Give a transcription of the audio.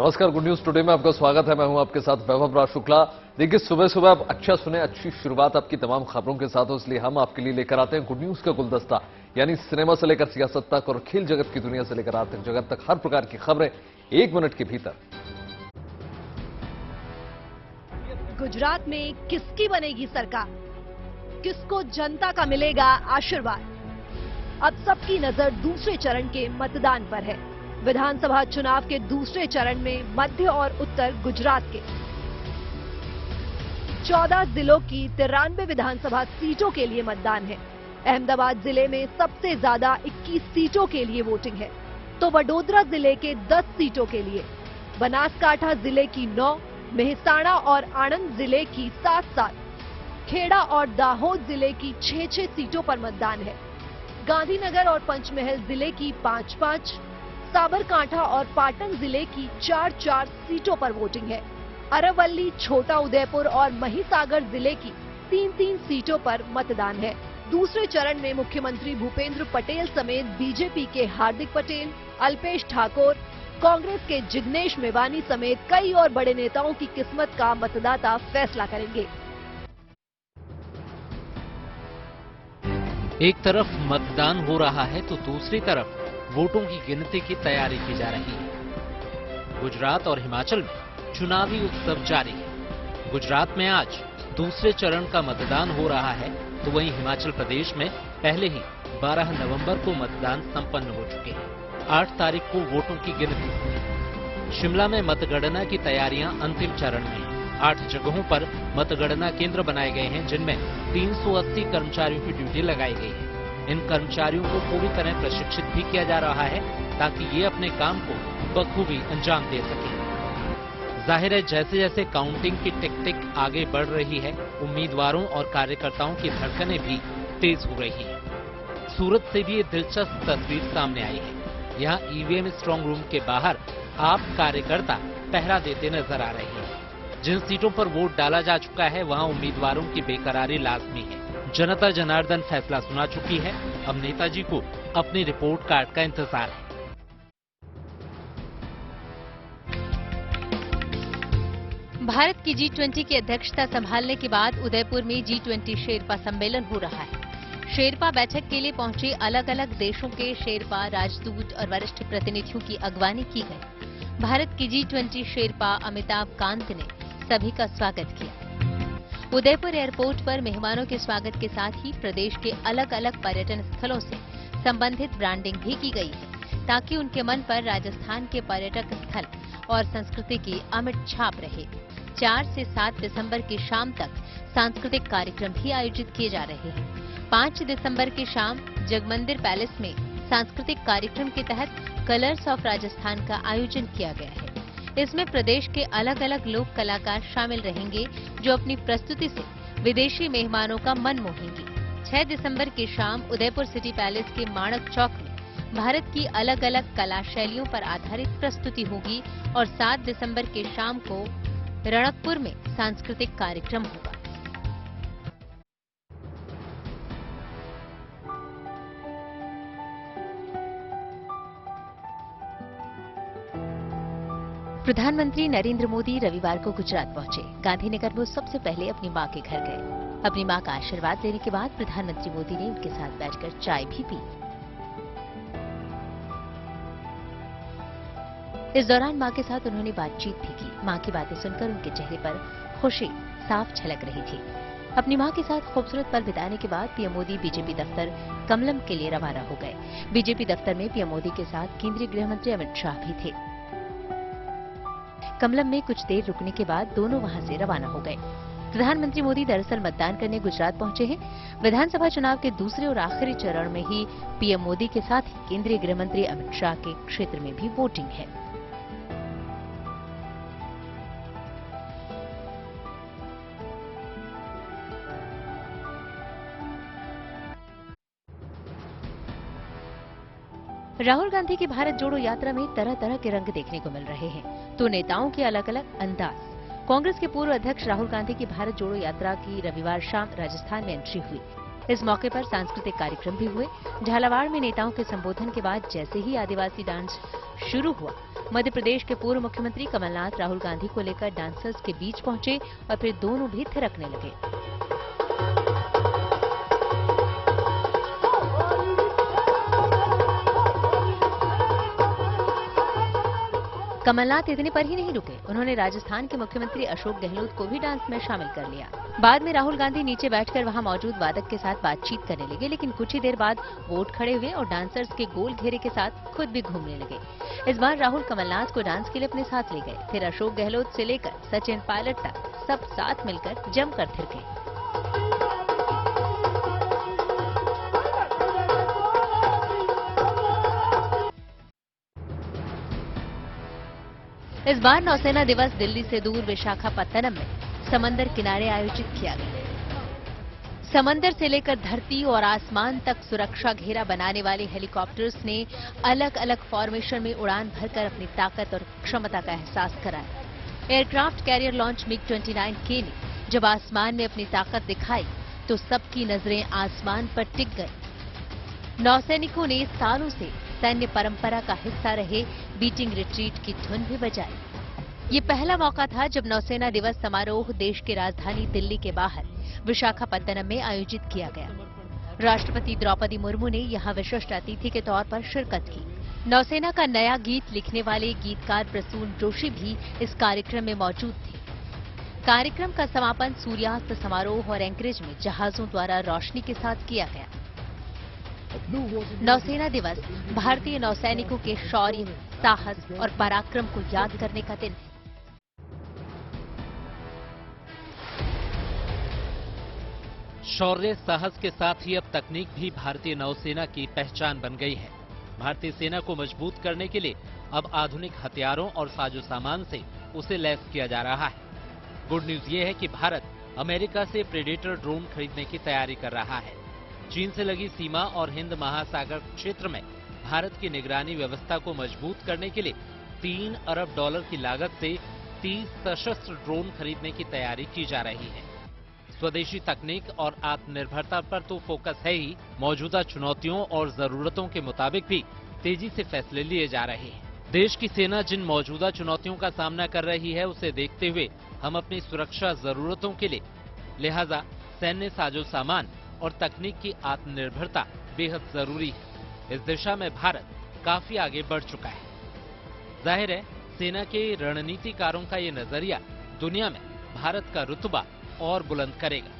नमस्कार, good news today में आपका स्वागत है। मैं हूं आपके साथ वैभव राज शुक्ला। देखिए, सुबह सुबह आप अच्छा सुने, अच्छी शुरुआत आपकी तमाम खबरों के साथ हो, इसलिए हम आपके लिए लेकर आते हैं गुड न्यूज का गुलदस्ता। यानी सिनेमा से लेकर सियासत तक और खेल जगत की दुनिया से लेकर आर्थिक जगत तक हर प्रकार की खबरें 1 मिनट के भीतर। गुजरात में किसकी बनेगी सरकार, किसको जनता का मिलेगा आशीर्वाद। अब सबकी नजर दूसरे चरण के मतदान पर है। विधानसभा चुनाव के दूसरे चरण में मध्य और उत्तर गुजरात के 14 जिलों की 93 विधानसभा सीटों के लिए मतदान है। अहमदाबाद जिले में सबसे ज्यादा 21 सीटों के लिए वोटिंग है, तो वडोदरा जिले के 10 सीटों के लिए, बनासकांठा जिले की 9, मेहसाणा और आणंद जिले की 7-7, खेड़ा और दाहोद जिले की 6-6 सीटों पर मतदान है। गांधीनगर और पंचमहल जिले की 5-5, साबरकांठा और पाटन जिले की 4-4 सीटों पर वोटिंग है। अरावली, छोटा उदयपुर और महिसागर जिले की 3-3 सीटों पर मतदान है। दूसरे चरण में मुख्यमंत्री भूपेंद्र पटेल समेत बीजेपी के हार्दिक पटेल, अल्पेश ठाकोर, कांग्रेस के जिग्नेश मेवानी समेत कई और बड़े नेताओं की किस्मत का मतदाता फैसला करेंगे। एक तरफ मतदान हो रहा है तो दूसरी तरफ वोटों की गिनती की तैयारी की जा रही है। गुजरात और हिमाचल में चुनावी उत्सव जारी है। गुजरात में आज दूसरे चरण का मतदान हो रहा है, तो वहीं हिमाचल प्रदेश में पहले ही 12 नवंबर को मतदान संपन्न हो चुके हैं। 8 तारीख को वोटों की गिनती होगी। शिमला में मतगणना की तैयारियां अंतिम चरण में हैं। 8 जगहों पर मतगणना केंद्र बनाए गए हैं, जिनमें 380 कर्मचारियों की ड्यूटी लगाई गई है। इन कर्मचारियों को पूरी तरह प्रशिक्षित भी किया जा रहा है, ताकि ये अपने काम को बखूबी अंजाम दे सके। जाहिर है, जैसे जैसे काउंटिंग की टिक टिक आगे बढ़ रही है, उम्मीदवारों और कार्यकर्ताओं की धड़कनें भी तेज हो रही है। सूरत से भी ये दिलचस्प तस्वीर सामने आई है। यहाँ ईवीएम स्ट्रांग रूम के बाहर आप कार्यकर्ता पहरा देते नजर आ रहे हैं। जिन सीटों पर वोट डाला जा चुका है, वहाँ उम्मीदवारों की बेकरारी लाजमी है। जनता जनार्दन फैसला सुना चुकी है। अब नेताजी को अपनी रिपोर्ट कार्ड का इंतजार है। भारत की G20 की अध्यक्षता संभालने के बाद उदयपुर में G20 शेरपा सम्मेलन हो रहा है। शेरपा बैठक के लिए पहुंचे अलग अलग देशों के शेरपा, राजदूत और वरिष्ठ प्रतिनिधियों की अगवानी की गई। भारत की G20 शेरपा अमिताभ कांत ने सभी का स्वागत किया। उदयपुर एयरपोर्ट पर मेहमानों के स्वागत के साथ ही प्रदेश के अलग अलग पर्यटन स्थलों से संबंधित ब्रांडिंग भी की गई है, ताकि उनके मन पर राजस्थान के पर्यटक स्थल और संस्कृति की अमिट छाप रहे। 4 से 7 दिसंबर की शाम तक सांस्कृतिक कार्यक्रम भी आयोजित किए जा रहे हैं। 5 दिसंबर की शाम जगमंदिर पैलेस में सांस्कृतिक कार्यक्रम के तहत कलर्स ऑफ राजस्थान का आयोजन किया गया है। इसमें प्रदेश के अलग अलग लोक कलाकार शामिल रहेंगे, जो अपनी प्रस्तुति से विदेशी मेहमानों का मन मोहेंगे। 6 दिसंबर की शाम उदयपुर सिटी पैलेस के माणक चौक में भारत की अलग अलग कला शैलियों पर आधारित प्रस्तुति होगी और 7 दिसंबर की शाम को रणकपुर में सांस्कृतिक कार्यक्रम होगा। प्रधानमंत्री नरेंद्र मोदी रविवार को गुजरात पहुंचे। गांधीनगर में सबसे पहले अपनी मां के घर गए। अपनी मां का आशीर्वाद लेने के बाद प्रधानमंत्री मोदी ने उनके साथ बैठकर चाय भी पी। इस दौरान मां के साथ उन्होंने बातचीत भी की। मां की बातें सुनकर उनके चेहरे पर खुशी साफ झलक रही थी। अपनी मां के साथ खूबसूरत पल बिताने के बाद पीएम मोदी बीजेपी दफ्तर कमलम के लिए रवाना हो गए। बीजेपी दफ्तर में पीएम मोदी के साथ केंद्रीय गृह मंत्री अमित शाह भी थे। कमलम में कुछ देर रुकने के बाद दोनों वहां से रवाना हो गए। प्रधानमंत्री मोदी दरअसल मतदान करने गुजरात पहुंचे हैं। विधानसभा चुनाव के दूसरे और आखिरी चरण में ही पीएम मोदी के साथ ही केंद्रीय गृह मंत्री अमित शाह के क्षेत्र में भी वोटिंग है। राहुल गांधी की भारत जोड़ो यात्रा में तरह तरह के रंग देखने को मिल रहे हैं, तो नेताओं के अलग अलग अंदाज। कांग्रेस के पूर्व अध्यक्ष राहुल गांधी की भारत जोड़ो यात्रा की रविवार शाम राजस्थान में एंट्री हुई। इस मौके पर सांस्कृतिक कार्यक्रम भी हुए। झालावाड़ में नेताओं के संबोधन के बाद जैसे ही आदिवासी डांस शुरू हुआ, मध्य प्रदेश के पूर्व मुख्यमंत्री कमलनाथ राहुल गांधी को लेकर डांसर्स के बीच पहुंचे और फिर दोनों भी थिरकने लगे। कमलनाथ इतने पर ही नहीं रुके, उन्होंने राजस्थान के मुख्यमंत्री अशोक गहलोत को भी डांस में शामिल कर लिया। बाद में राहुल गांधी नीचे बैठकर वहां मौजूद वादक के साथ बातचीत करने लगे, लेकिन कुछ ही देर बाद वो उठ खड़े हुए और डांसर्स के गोल घेरे के साथ खुद भी घूमने लगे। इस बार राहुल कमलनाथ को डांस के लिए अपने साथ ले गए। फिर अशोक गहलोत से लेकर सचिन पायलट तक सब साथ मिलकर जमकर थिरके। इस बार नौसेना दिवस दिल्ली से दूर विशाखापत्तनम में समंदर किनारे आयोजित किया गया। समंदर से लेकर धरती और आसमान तक सुरक्षा घेरा बनाने वाले हेलीकॉप्टर्स ने अलग अलग फॉर्मेशन में उड़ान भरकर अपनी ताकत और क्षमता का एहसास कराया। एयरक्राफ्ट कैरियर लॉन्च MiG-29K ने जब आसमान में अपनी ताकत दिखाई तो सबकी नजरें आसमान पर टिक गई। नौसैनिकों ने सालों से सैन्य परंपरा का हिस्सा रहे बीटिंग रिट्रीट की धुन भी बजाई। ये पहला मौका था जब नौसेना दिवस समारोह देश की राजधानी दिल्ली के बाहर विशाखापत्तनम में आयोजित किया गया। राष्ट्रपति द्रौपदी मुर्मू ने यहां विशिष्ट अतिथि के तौर पर शिरकत की। नौसेना का नया गीत लिखने वाले गीतकार प्रसून जोशी भी इस कार्यक्रम में मौजूद थे। कार्यक्रम का समापन सूर्यास्त समारोह और एंकरेज में जहाजों द्वारा रोशनी के साथ किया गया। नौसेना दिवस भारतीय नौसैनिकों के शौर्य, साहस और पराक्रम को याद करने का दिन है। शौर्य साहस के साथ ही अब तकनीक भी भारतीय नौसेना की पहचान बन गई है। भारतीय सेना को मजबूत करने के लिए अब आधुनिक हथियारों और साजो सामान से उसे लैस किया जा रहा है। गुड न्यूज ये है कि भारत अमेरिका से प्रेडेटर ड्रोन खरीदने की तैयारी कर रहा है। चीन से लगी सीमा और हिंद महासागर क्षेत्र में भारत की निगरानी व्यवस्था को मजबूत करने के लिए $3 अरब की लागत से 30 सशस्त्र ड्रोन खरीदने की तैयारी की जा रही है। स्वदेशी तकनीक और आत्मनिर्भरता पर तो फोकस है ही, मौजूदा चुनौतियों और जरूरतों के मुताबिक भी तेजी से फैसले लिए जा रहे हैं। देश की सेना जिन मौजूदा चुनौतियों का सामना कर रही है उसे देखते हुए हम अपनी सुरक्षा जरूरतों के लिए लिहाजा सैन्य साजो सामान और तकनीक की आत्मनिर्भरता बेहद जरूरी है। इस दिशा में भारत काफी आगे बढ़ चुका है। जाहिर है सेना के रणनीतिकारों का ये नजरिया दुनिया में भारत का रुतबा और बुलंद करेगा।